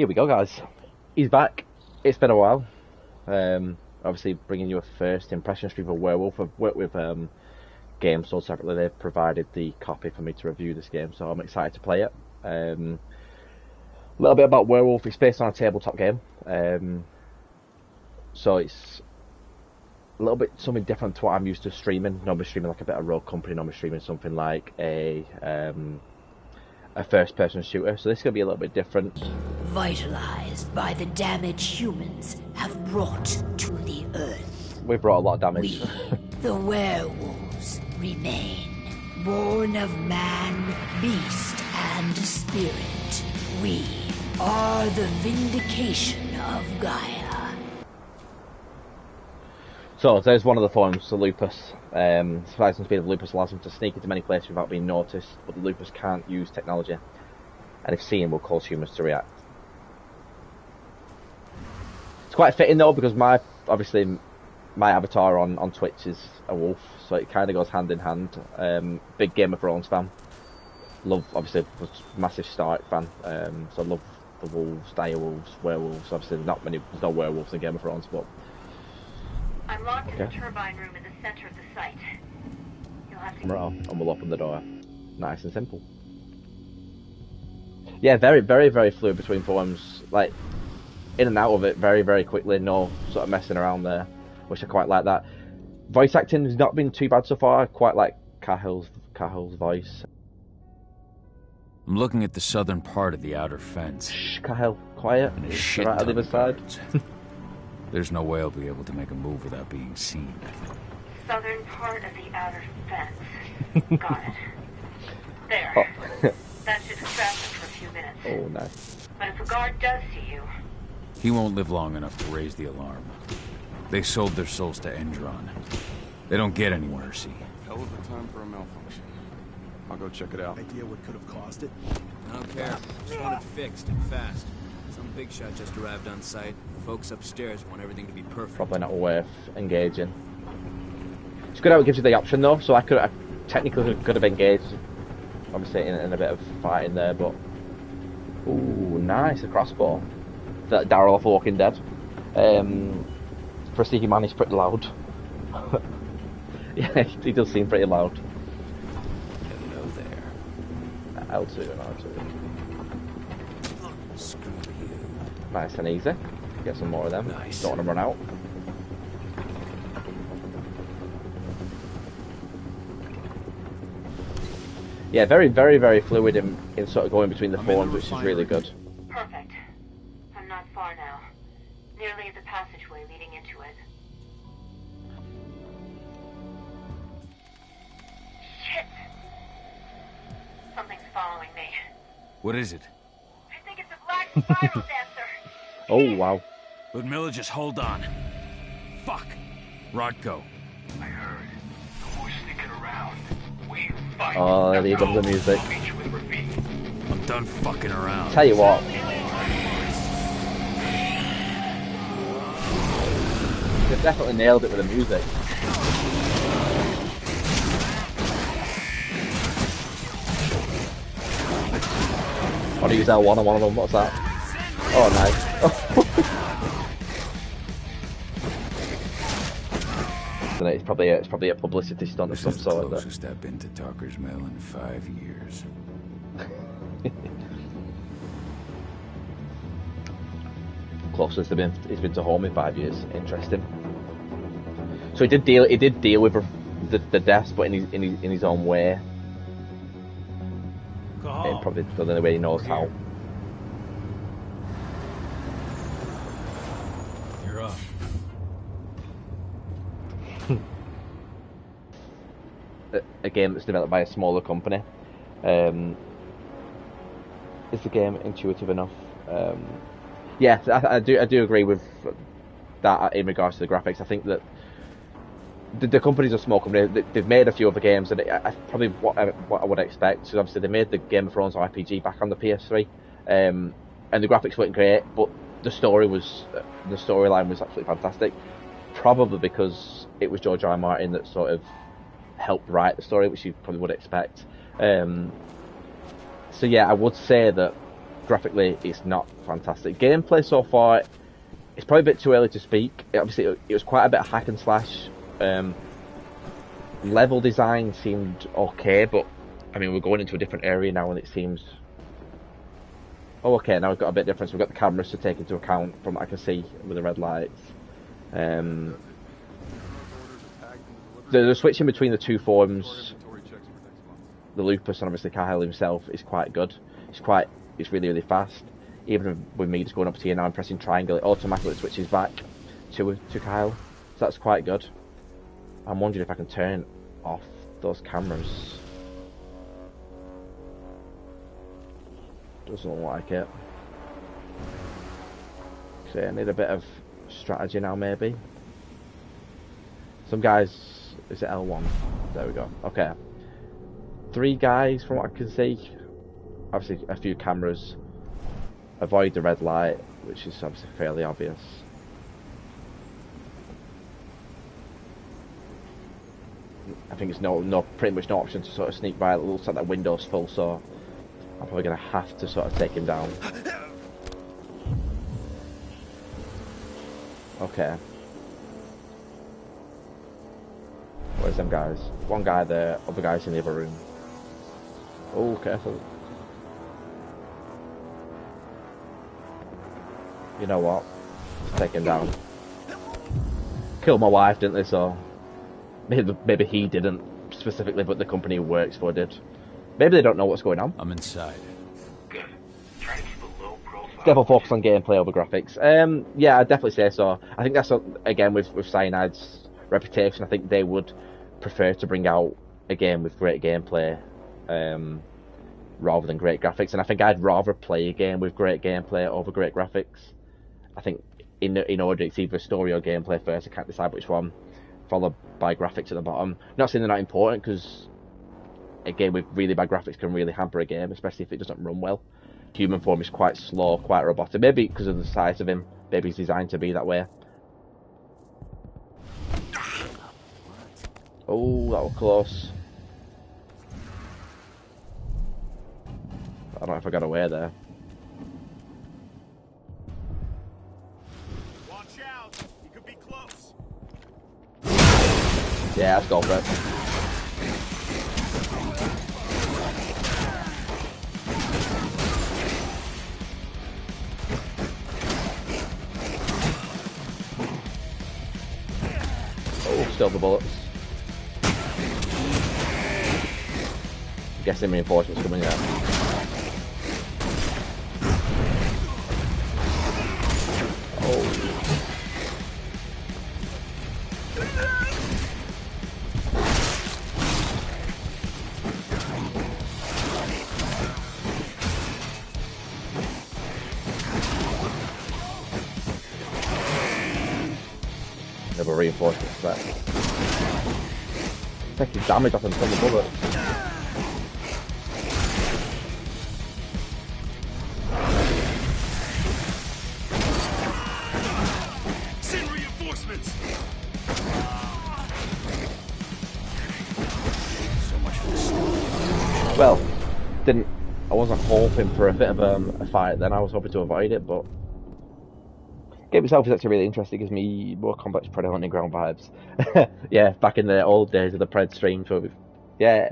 Here we go, guys. He's back. It's been a while. Obviously, bringing you a first impressions for Werewolf. I've worked with Games sold separately. They've provided the copy for me to review this game, so I'm excited to play it. A little bit about Werewolf. It's based on a tabletop game, so it's a little bit something different to what I'm used to streaming. Normally streaming like a bit of Rogue Company. Normally streaming something like a first-person shooter. So this is going to be a little bit different. Vitalized by the damage humans have brought to the Earth. We've brought a lot of damage. We, the werewolves, remain. Born of man, beast, and spirit. We are the vindication of Gaia. So there's one of the forms, the Lupus. Surprising speed of Lupus allows them to sneak into many places without being noticed, but the Lupus can't use technology, and if seen will cause humans to react. It's quite fitting though, because my avatar on Twitch is a wolf, so it kind of goes hand in hand. Big Game of Thrones fan. Love, obviously, was massive Stark fan, so I love the wolves, dire wolves, werewolves. Obviously there's no werewolves in Game of Thrones, but I'm locked in the turbine room in the center of the site. You'll have to... Right, and we'll open the door. Nice and simple. Yeah, very, very, very fluid between forms. Like, in and out of it very, very quickly. No sort of messing around there, which I quite like that. Voice acting has not been too bad so far. I quite like Cahill's voice. I'm looking at the southern part of the outer fence. Shh, Cahill, quiet. And a It's shit right on the ton other of side. birds. There's no way I'll be able to make a move without being seen. Southern part of the outer fence. Got it. There. Oh. That should distract them for a few minutes. Oh, nice. But if a guard does see you... He won't live long enough to raise the alarm. They sold their souls to Endron. They don't get anywhere, see. Hell of a time for a malfunction. I'll go check it out. Idea what could have caused it? I don't care. Just want it fixed and fast. Some big shot just arrived on site. The folks upstairs want everything to be perfect. Probably not worth engaging. It's good how it gives you the option though, so I technically could have engaged, obviously in a bit of fighting there, but ooh, nice, a crossbow. That Daryl off Walking Dead. For a sneaky man, he's pretty loud. Yeah, he does seem pretty loud. Hello there. L2 and R2. Screw you. Nice and easy. Get some more of them. Nice. Don't want to run out. Yeah, very, very, very fluid in sort of going between the forms, which is really good. Perfect. I'm not far now. Nearly at the passageway leading into it. Shit! Something's following me. What is it? I think it's a black spiral dancer. Oh, wow. Ludmilla, just hold on. Fuck. Rodko. I heard. Who's sticking around? We fight. Oh, there comes the music. I'm done fucking around. Tell you what. They've definitely nailed it with the music. I want to use L1 on one of them. What's that? Oh, nice. It's probably a publicity stunt of some This is sort. the closest I've been to Talker's Mill in 5 years. Closest he's been to home in 5 years. Interesting. So he did deal with the deaths, but in his own way. And probably the only way he knows how. You're up. A game that's developed by a smaller company. Is the game intuitive enough? Yeah, I do agree with that in regards to the graphics. I think that the company's a small company. They've made a few other games, and probably what I would expect. So obviously, they made the Game of Thrones RPG back on the PS3, and the graphics weren't great, but the storyline was absolutely fantastic. Probably because it was George R. R. Martin that sort of helped write the story, which you probably would expect. So yeah, I would say that graphically, it's not fantastic. Gameplay so far, it's probably a bit too early to speak. Obviously, it was quite a bit of hack and slash. Level design seemed okay, but I mean, we're going into a different area now, and it seems... Oh, okay, now we've got a bit different. So we've got the cameras to take into account from what I can see with the red lights. The switching between the two forms, the Lupus and obviously Kyle himself, is quite good. It's really, really fast. Even with me just going up to here now and pressing triangle, it automatically switches back to Kyle. So that's quite good. I'm wondering if I can turn off those cameras. Doesn't look like it. So I need a bit of strategy now, maybe. Some guys... Is it L1? There we go. Okay. 3 guys from what I can see. Obviously a few cameras. Avoid the red light, which is obviously fairly obvious. I think it's pretty much no option to sort of sneak by. It looks like that window's full, so I'm probably going to have to sort of take him down. Okay. Where's them guys? One guy there, other guy's in the other room. Oh, careful. You know what? Let's take him down. Killed my wife, didn't they? So maybe he didn't specifically, but the company he works for did. Maybe they don't know what's going on. I'm inside. Good. Try to keep a low profile. Devil focus on gameplay over graphics. Yeah, I'd definitely say so. I think that's again with Cyanide's reputation. I think they would prefer to bring out a game with great gameplay rather than great graphics. And I think I'd rather play a game with great gameplay over great graphics. I think in order it's either story or gameplay first. I can't decide which one. Followed by graphics at the bottom. Not saying they're not important, because a game with really bad graphics can really hamper a game, especially if it doesn't run well. Human form is quite slow, quite robotic. Maybe because of the size of him. Maybe he's designed to be that way. Oh, that was close. I don't know if I got away there. Watch out! You could be close. Yeah, let's go for it. Oh, still the bullets. Guessing reinforcements coming out. Oh. Never reinforcements back. Taking damage off him from the bullets. Well, I wasn't hoping for a bit of a fight then. I was hoping to avoid it, but the game itself is actually really interesting. It gives me more complex Predator Hunting Ground vibes. Yeah, back in the old days of the Pred stream. So yeah,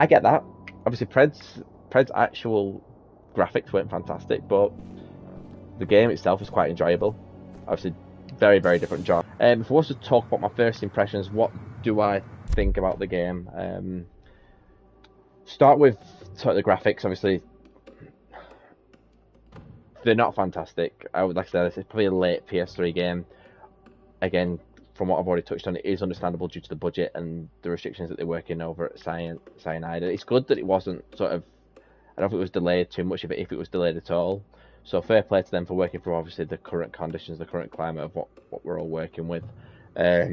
I get that. Obviously, Pred's actual graphics weren't fantastic, but the game itself is quite enjoyable. Obviously, very, very different genre. If I was to talk about my first impressions, what do I think about the game? Start with sort of the graphics. Obviously, they're not fantastic. Like I said, it's probably a late PS3 game. Again, from what I've already touched on, it is understandable due to the budget and the restrictions that they're working over at Cyanide. It's good that it wasn't sort of... I don't know if it was delayed too much, if it was delayed at all. So fair play to them for working through, obviously, the current conditions, the current climate of what we're all working with. Yeah,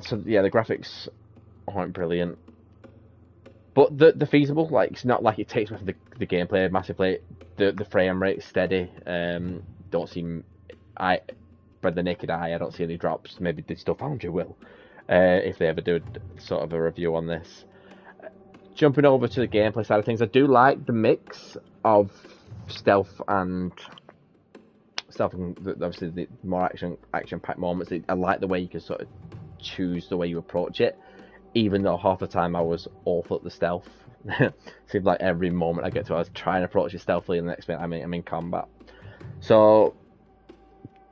so yeah, the graphics aren't brilliant, but they're feasible. Like, it's not like it takes away from the gameplay massively. The frame rate is steady. Don't see by the naked eye, I don't see any drops. Maybe Digital Foundry will, if they ever do sort of a review on this. jumping over to the gameplay side of things, I do like the mix of stealth and obviously the more action-packed moments. I like the way you can sort of choose the way you approach it, even though half the time I was awful at the stealth. Seems like every moment I get to, I was trying to approach it stealthily, and the next minute I'm in combat. So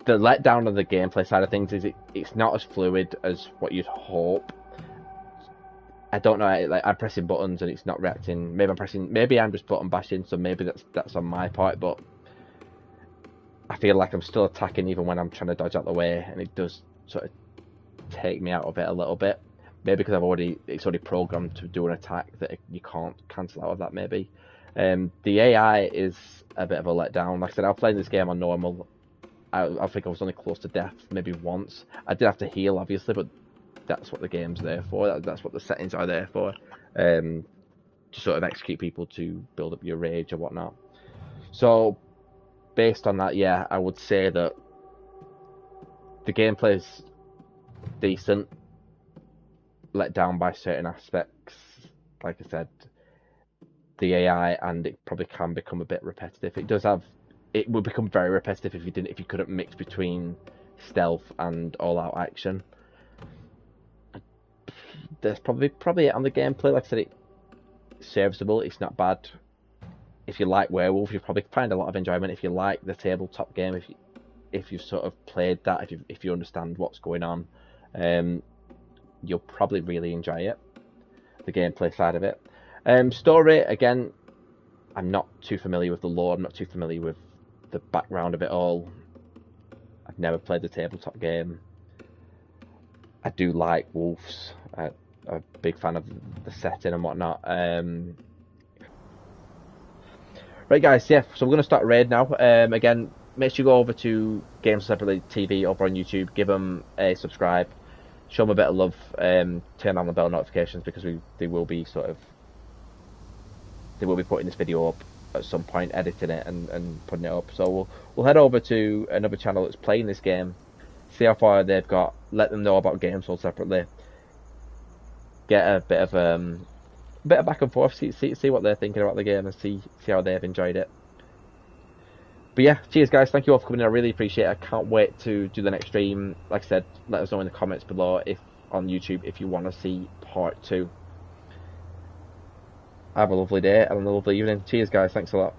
the letdown of the gameplay side of things is it's not as fluid as what you'd hope. I don't know, like I'm pressing buttons and it's not reacting. Maybe I'm just button bashing, so maybe that's on my part, but I feel like I'm still attacking even when I'm trying to dodge out the way, and it does sort of take me out of it a little bit. Maybe because it's already programmed to do an attack that you can't cancel out of that, maybe. The AI is a bit of a letdown. Like I said, I was playing this game on normal. I think I was only close to death maybe once. I did have to heal, obviously, but that's what the game's there for. That's what the settings are there for. To sort of execute people to build up your rage or whatnot. So, based on that, yeah, I would say that the gameplay's decent, let down by certain aspects. Like I said, the AI, and it probably can become a bit repetitive. It would become very repetitive if you couldn't mix between stealth and all-out action. There's probably it on the gameplay. Like I said, it's serviceable. It's not bad. If you like Werewolf, you'll probably find a lot of enjoyment. If you like the tabletop game, if you've sort of played that, if you understand what's going on, you'll probably really enjoy it. The gameplay side of it. Story, again, I'm not too familiar with the lore. I'm not too familiar with the background of it all. I've never played the tabletop game. I do like wolves. I'm a big fan of the setting and whatnot. Right, guys, yeah, so we're going to start raid now. Again, make sure you go over to Games Separately TV over on YouTube. Give them a subscribe. Show them a bit of love. Turn on the bell notifications, because they will be putting this video up at some point, editing it and putting it up. So we'll head over to another channel that's playing this game, see how far they've got, let them know about Games Sold Separately, get a bit of back and forth, see what they're thinking about the game, and see how they've enjoyed it. But yeah, cheers guys, thank you all for coming in, I really appreciate it. I can't wait to do the next stream. Like I said, let us know in the comments below on YouTube if you want to see part 2. Have a lovely day and a lovely evening. Cheers guys, thanks a lot.